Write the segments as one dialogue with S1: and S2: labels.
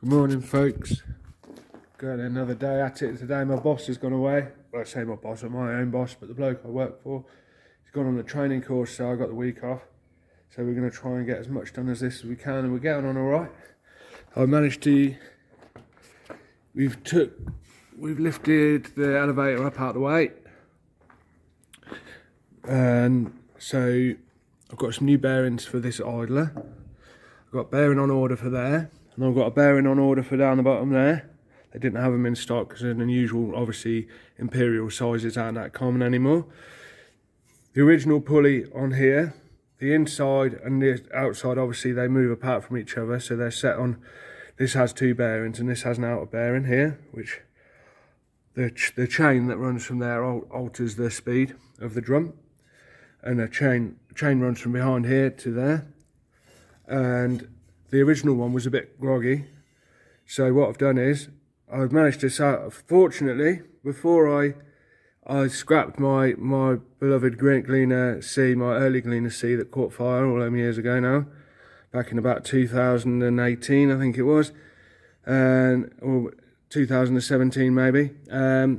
S1: Good morning, folks. Got another day at it today. My boss has gone away. Well, I say my boss, not my own boss, but the bloke I work for. He's gone on a training course, so I got the week off. So we're going to try and get as much done as this as we can, and we're getting on all right. I managed to. We've lifted the elevator up out of the way, and so I've got some new bearings for this idler. I've got bearing on order for there. And I've got a bearing on order for down the bottom there. They didn't have them in stock because they're unusual. Obviously, imperial sizes aren't that common anymore. The original pulley on here, the inside and the outside, obviously they move apart from each other, so they're set on. This has two bearings and this has an outer bearing here, which the chain that runs from there alters the speed of the drum, and the chain runs from behind here to there. And the original one was a bit groggy, so what I've done is I've managed to, fortunately, before I scrapped my beloved Gleaner C, my early Gleaner C that caught fire all them years ago now, back in about 2018 I think it was, or 2017 maybe. I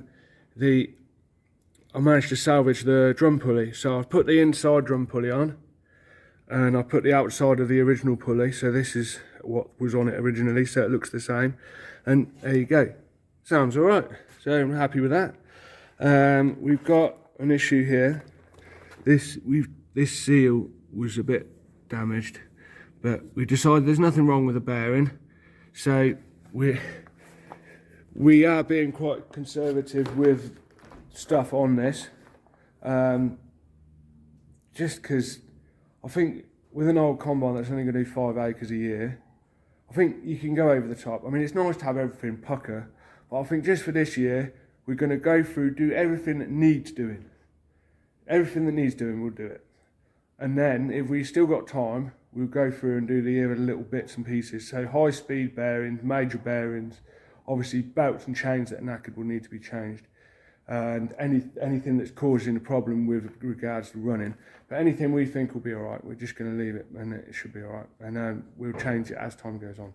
S1: managed to salvage the drum pulley, so I've put the inside drum pulley on, and I put the outside of the original pulley, so this is what was on it originally, so it looks the same, and there you go. Sounds all right, so I'm happy with that. We've got an issue here. This seal was a bit damaged, but we decided there's nothing wrong with the bearing, so we are being quite conservative with stuff on this, just because I think with an old combine that's only going to do 5 acres a year, I think you can go over the top. I mean, it's nice to have everything pucker, but I think just for this year, we're going to go through, do everything that needs doing. Everything that needs doing, we'll do it. And then, if we still got time, we'll go through and do the other little bits and pieces. So high-speed bearings, major bearings, obviously belts and chains that are knackered will need to be changed. And anything that's causing a problem with regards to running, but anything we think will be all right, we're just going to leave it and it should be all right, and we'll change it as time goes on.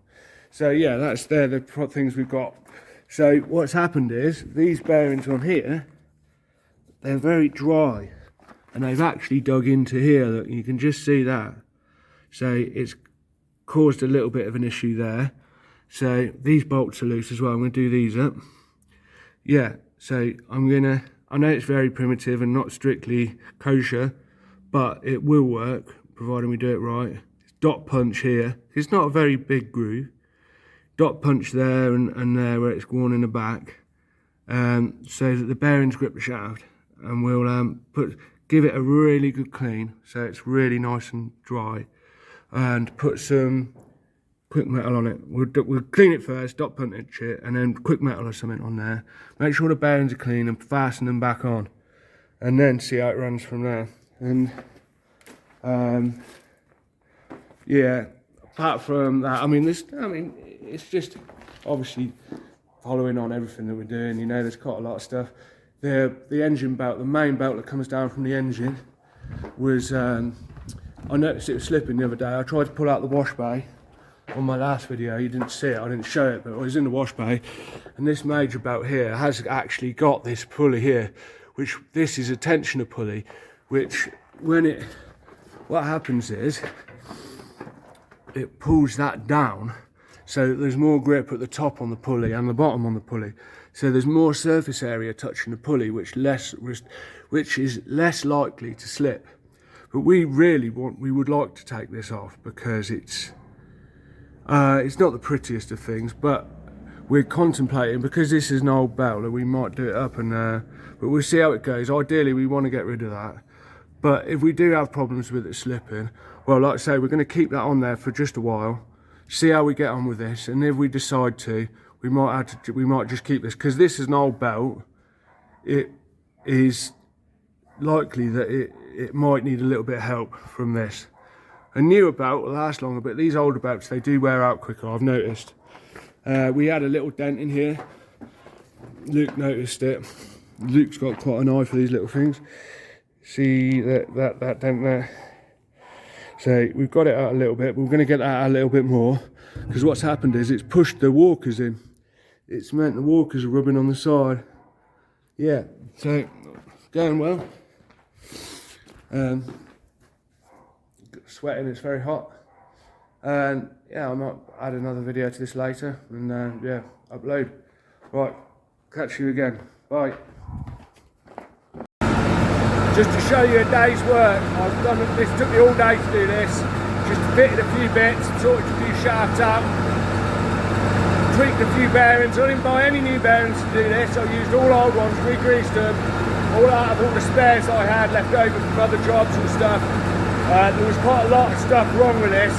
S1: So yeah, they're the things we've got. So what's happened is these bearings on here, they're very dry, and they've actually dug into here. Look, you can just see that. So it's caused a little bit of an issue there. So these bolts are loose as well. I'm going to do these up. Yeah. So I know it's very primitive and not strictly kosher, but it will work, providing we do it right. It's dot punch here. It's not a very big groove. Dot punch there and there where it's worn in the back, so that the bearings grip the shaft, and we'll give it a really good clean, so it's really nice and dry, and put some quick metal on it. We'll clean it first, dot punch it, and then quick metal or something on there. Make sure the bearings are clean and fasten them back on, and then see how it runs from there. And yeah, apart from that, it's just obviously following on everything that we're doing. You know, there's quite a lot of stuff. The engine belt, the main belt that comes down from the engine, was I noticed it was slipping the other day. I tried to pull out the wash bay on my last video. You didn't see it, I didn't show it, but it was in the wash bay, and this major belt here has actually got this pulley here, which this is a tensioner pulley, which what happens is it pulls that down, so that there's more grip at the top on the pulley and the bottom on the pulley, so there's more surface area touching the pulley, which is less likely to slip. But we would like to take this off, because it's not the prettiest of things, but we're contemplating, because this is an old belt, that we might do it up, and but we'll see how it goes. Ideally, we want to get rid of that, but if we do have problems with it slipping, well, like I say, we're going to keep that on there for just a while, see how we get on with this, and if we decide to, we might just keep this, because this is an old belt. It is likely that it might need a little bit of help from this. A newer belt will last longer, but these older belts, they do wear out quicker, I've noticed. We had a little dent in here. Luke noticed it. Luke's got quite an eye for these little things. See that dent there? So we've got it out a little bit, but we're going to get that out a little bit more. because what's happened is it's pushed the walkers in. It's meant the walkers are rubbing on the side. Yeah, so going well. Sweating, it's very hot. And yeah, I might add another video to this later and yeah, upload. Right, catch you again. Bye. Just to show you a day's work, I've done this, took me all day to do this. Just fitted a few bits, sorted a few shafts out, tweaked a few bearings. I didn't buy any new bearings to do this. I used all old ones, re-greased them, all out of all the spares that I had left over from other jobs and stuff. There was quite a lot of stuff wrong with this.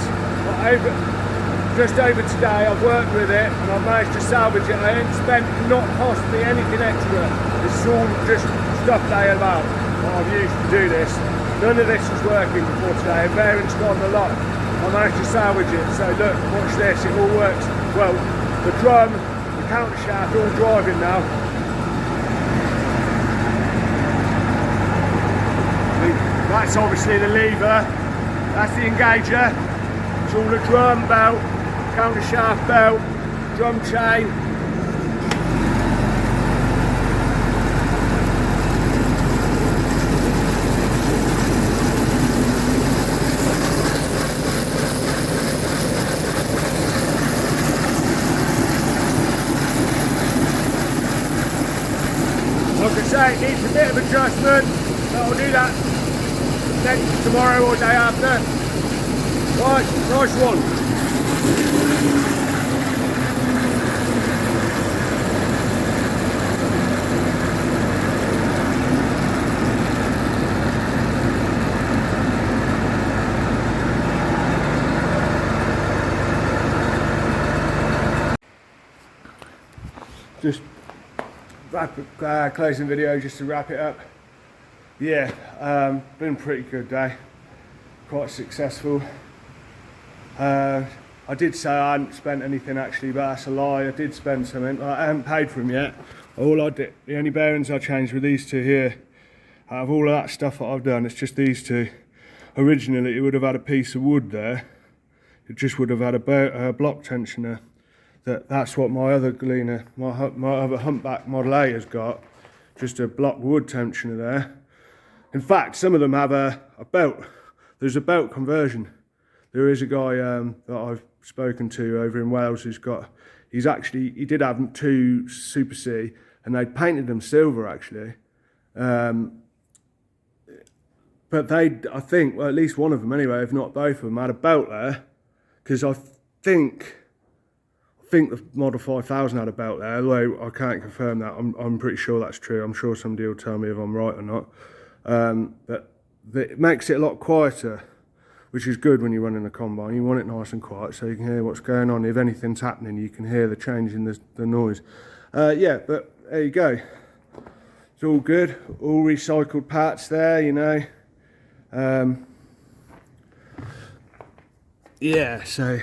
S1: Just over today I've worked with it and I've managed to salvage it. I ain't spent, not cost me anything extra. It's all just stuff they about what I've used to do this. None of this was working before today. A bearing's gone a lot. I managed to salvage it. So look, watch this, it all works. Well, the drum, the counter shaft, all driving now. That's obviously the lever, that's the engager. It's all the drum belt, counter shaft belt, drum chain. Like I say, it needs a bit of adjustment, but I'll do that next tomorrow or day after. Right, nice one. Just closing video just to wrap it up. Yeah, been a pretty good day, quite successful. I did say I hadn't spent anything actually, but that's a lie. I did spend something. I haven't paid for them yet. All I did, the only bearings I changed were these two here. Out of all of that stuff that I've done, it's just these two. Originally, it would have had a piece of wood there. It just would have had a block tensioner. That's what my other Gleaner, my other Humpback Model A has got. Just a block wood tensioner there. In fact, some of them have a belt. There's a belt conversion. There is a guy that I've spoken to over in Wales he did have two Super C and they painted them silver actually. But I think, well, at least one of them anyway, if not both of them, had a belt there. Because I think the Model 5000 had a belt there, although I can't confirm that. I'm pretty sure that's true. I'm sure somebody will tell me if I'm right or not. But it makes it a lot quieter, which is good when you're running a combine. You want it nice and quiet so you can hear what's going on. If anything's happening, you can hear the change in the noise. Yeah, but there you go. It's all good. All recycled parts there, you know. Yeah, so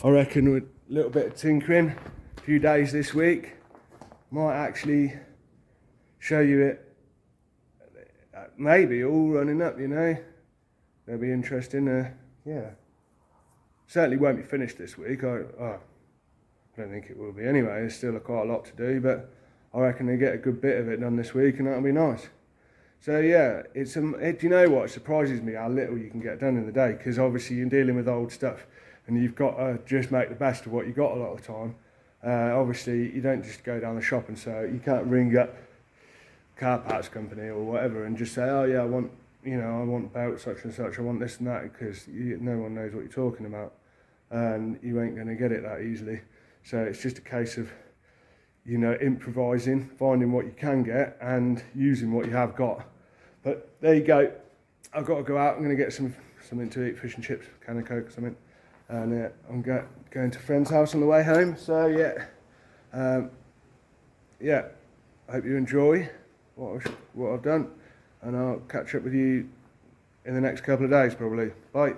S1: I reckon with a little bit of tinkering, a few days this week, might actually show you it. Maybe all running up, you know. That'll be interesting. Yeah, certainly won't be finished this week. I don't think it will be anyway. There's still quite a lot to do, but I reckon they get a good bit of it done this week, and that'll be nice. So yeah, do you know what? It surprises me how little you can get done in the day, because obviously you're dealing with old stuff, and you've got to just make the best of what you got a lot of the time. Obviously, you don't just go down the shop and say, you can't ring up car parts company or whatever and just say, oh yeah, I want belt such and such, I want this and that, because no one knows what you're talking about, and you ain't going to get it that easily. So it's just a case of, you know, improvising, finding what you can get and using what you have got. But there you go. I've got to go out. I'm going to get something to eat, fish and chips, can of Coke or something. And I'm going to a friend's house on the way home. So yeah, yeah. I hope you enjoy what I've done, and I'll catch up with you in the next couple of days probably. Bye.